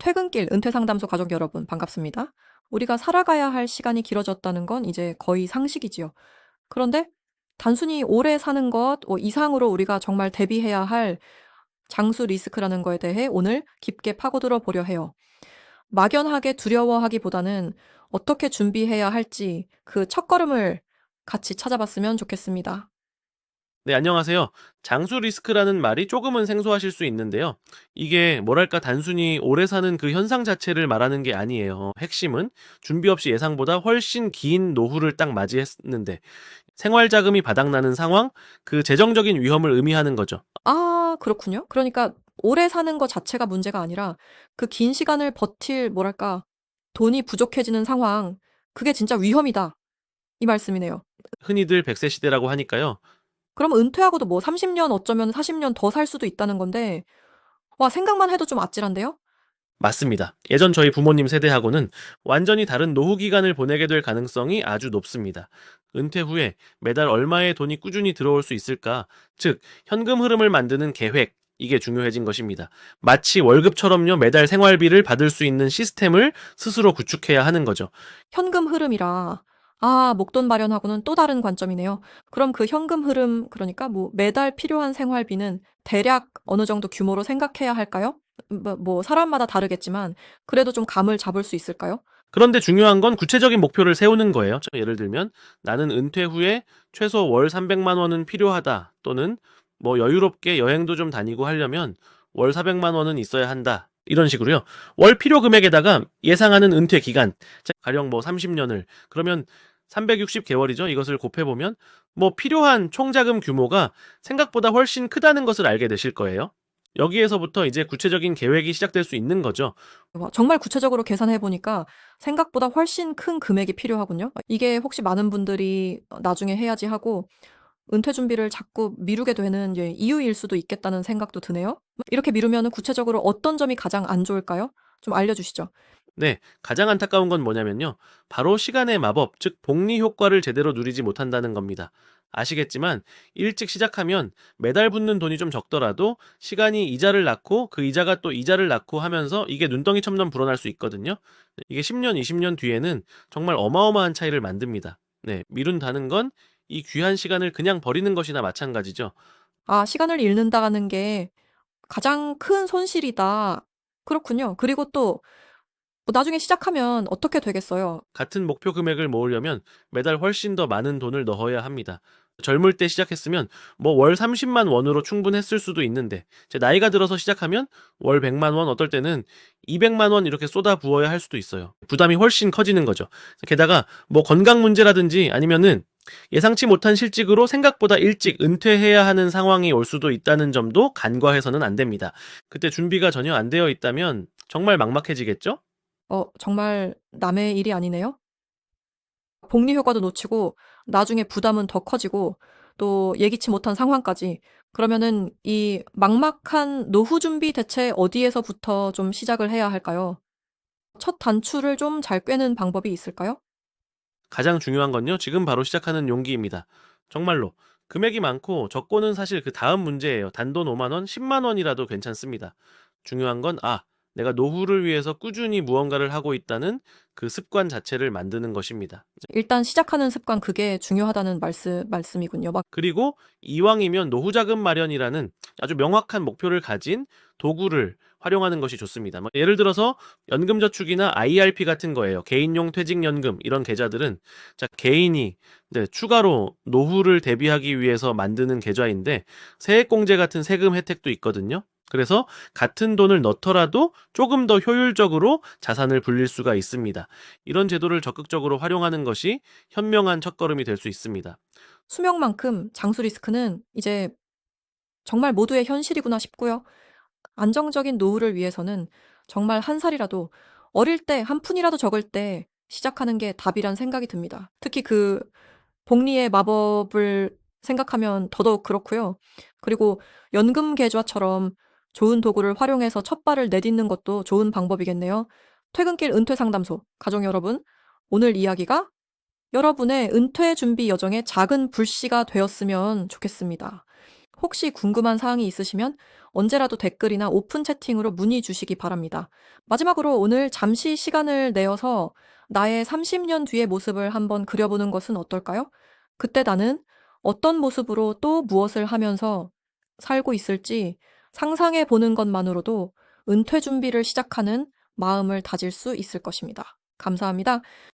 퇴근길 은퇴상담소 가족 여러분 반갑습니다. 우리가 살아가야 할 시간이 길어졌다는 건 이제 거의 상식이지요. 그런데 단순히 오래 사는 것 이상으로 우리가 정말 대비해야 할 장수 리스크라는 거에 대해 오늘 깊게 파고들어 보려 해요. 막연하게 두려워하기보다는 어떻게 준비해야 할지 그 첫걸음을 같이 찾아봤으면 좋겠습니다. 네, 안녕하세요. 장수 리스크라는 말이 조금은 생소하실 수 있는데요. 이게 뭐랄까 단순히 오래 사는 그 현상 자체를 말하는 게 아니에요. 핵심은 준비 없이 예상보다 훨씬 긴 노후를 딱 맞이했는데 생활 자금이 바닥나는 상황, 그 재정적인 위험을 의미하는 거죠. 아, 그렇군요. 그러니까 오래 사는 것 자체가 문제가 아니라 그 긴 시간을 버틸 뭐랄까 돈이 부족해지는 상황, 그게 진짜 위험이다. 이 말씀이네요. 흔히들 100세 시대라고 하니까요. 그럼 은퇴하고도 뭐 30년 어쩌면 40년 더 살 수도 있다는 건데 와 생각만 해도 좀 아찔한데요? 맞습니다. 예전 저희 부모님 세대하고는 완전히 다른 노후 기간을 보내게 될 가능성이 아주 높습니다. 은퇴 후에 매달 얼마의 돈이 꾸준히 들어올 수 있을까? 즉, 현금 흐름을 만드는 계획, 이게 중요해진 것입니다. 마치 월급처럼요, 매달 생활비를 받을 수 있는 시스템을 스스로 구축해야 하는 거죠. 현금 흐름이라 아, 목돈 마련하고는 또 다른 관점이네요. 그럼 그 현금 흐름 그러니까 뭐 매달 필요한 생활비는 대략 어느 정도 규모로 생각해야 할까요? 뭐 사람마다 다르겠지만 그래도 좀 감을 잡을 수 있을까요? 그런데 중요한 건 구체적인 목표를 세우는 거예요. 예를 들면 나는 은퇴 후에 최소 월 300만 원은 필요하다. 또는 뭐 여유롭게 여행도 좀 다니고 하려면 월 400만 원은 있어야 한다. 이런 식으로요. 월 필요 금액에다가 예상하는 은퇴 기간, 자, 가령 뭐 30년을 그러면 360개월이죠. 이것을 곱해보면 뭐 필요한 총자금 규모가 생각보다 훨씬 크다는 것을 알게 되실 거예요. 여기에서부터 이제 구체적인 계획이 시작될 수 있는 거죠. 정말 구체적으로 계산해 보니까 생각보다 훨씬 큰 금액이 필요하군요. 이게 혹시 많은 분들이 나중에 해야지 하고 은퇴 준비를 자꾸 미루게 되는 이유일 수도 있겠다는 생각도 드네요. 이렇게 미루면 구체적으로 어떤 점이 가장 안 좋을까요? 좀 알려주시죠. 네, 가장 안타까운 건 뭐냐면요. 바로 시간의 마법, 즉 복리 효과를 제대로 누리지 못한다는 겁니다. 아시겠지만 일찍 시작하면 매달 붙는 돈이 좀 적더라도 시간이 이자를 낳고 그 이자가 또 이자를 낳고 하면서 이게 눈덩이처럼 불어날 수 있거든요. 이게 10년, 20년 뒤에는 정말 어마어마한 차이를 만듭니다. 네, 미룬다는 건 이 귀한 시간을 그냥 버리는 것이나 마찬가지죠. 아, 시간을 잃는다는 게 가장 큰 손실이다. 그렇군요. 그리고 또 나중에 시작하면 어떻게 되겠어요? 같은 목표 금액을 모으려면 매달 훨씬 더 많은 돈을 넣어야 합니다. 젊을 때 시작했으면 뭐 월 30만 원으로 충분했을 수도 있는데 제 나이가 들어서 시작하면 월 100만 원, 어떨 때는 200만 원 이렇게 쏟아 부어야 할 수도 있어요. 부담이 훨씬 커지는 거죠. 게다가 뭐 건강 문제라든지 아니면은 예상치 못한 실직으로 생각보다 일찍 은퇴해야 하는 상황이 올 수도 있다는 점도 간과해서는 안 됩니다. 그때 준비가 전혀 안 되어 있다면 정말 막막해지겠죠? 정말 남의 일이 아니네요. 복리 효과도 놓치고 나중에 부담은 더 커지고 또 예기치 못한 상황까지. 그러면은 이 막막한 노후 준비 대체 어디에서부터 좀 시작을 해야 할까요? 첫 단추를 좀 잘 꿰는 방법이 있을까요? 가장 중요한 건요, 지금 바로 시작하는 용기입니다. 정말로. 금액이 많고 적고는 사실 그 다음 문제예요. 단돈 5만 원, 10만 원이라도 괜찮습니다. 중요한 건, 내가 노후를 위해서 꾸준히 무언가를 하고 있다는 그 습관 자체를 만드는 것입니다. 일단 시작하는 습관 그게 중요하다는 말씀이군요. 그리고 이왕이면 노후 자금 마련이라는 아주 명확한 목표를 가진 도구를 활용하는 것이 좋습니다. 뭐 예를 들어서 연금저축이나 IRP 같은 거예요. 개인용 퇴직연금 이런 계좌들은 자 개인이 추가로 노후를 대비하기 위해서 만드는 계좌인데 세액공제 같은 세금 혜택도 있거든요. 그래서 같은 돈을 넣더라도 조금 더 효율적으로 자산을 불릴 수가 있습니다. 이런 제도를 적극적으로 활용하는 것이 현명한 첫걸음이 될 수 있습니다. 수명만큼 장수 리스크는 이제 정말 모두의 현실이구나 싶고요. 안정적인 노후를 위해서는 정말 한 살이라도 어릴 때 한 푼이라도 적을 때 시작하는 게 답이란 생각이 듭니다. 특히 그 복리의 마법을 생각하면 더더욱 그렇고요. 그리고 연금 계좌처럼 좋은 도구를 활용해서 첫 발을 내딛는 것도 좋은 방법이겠네요. 퇴근길 은퇴 상담소 가족 여러분, 오늘 이야기가 여러분의 은퇴 준비 여정의 작은 불씨가 되었으면 좋겠습니다. 혹시 궁금한 사항이 있으시면 언제라도 댓글이나 오픈 채팅으로 문의 주시기 바랍니다. 마지막으로 오늘 잠시 시간을 내어서 나의 30년 뒤의 모습을 한번 그려보는 것은 어떨까요? 그때 나는 어떤 모습으로 또 무엇을 하면서 살고 있을지 상상해 보는 것만으로도 은퇴 준비를 시작하는 마음을 다질 수 있을 것입니다. 감사합니다.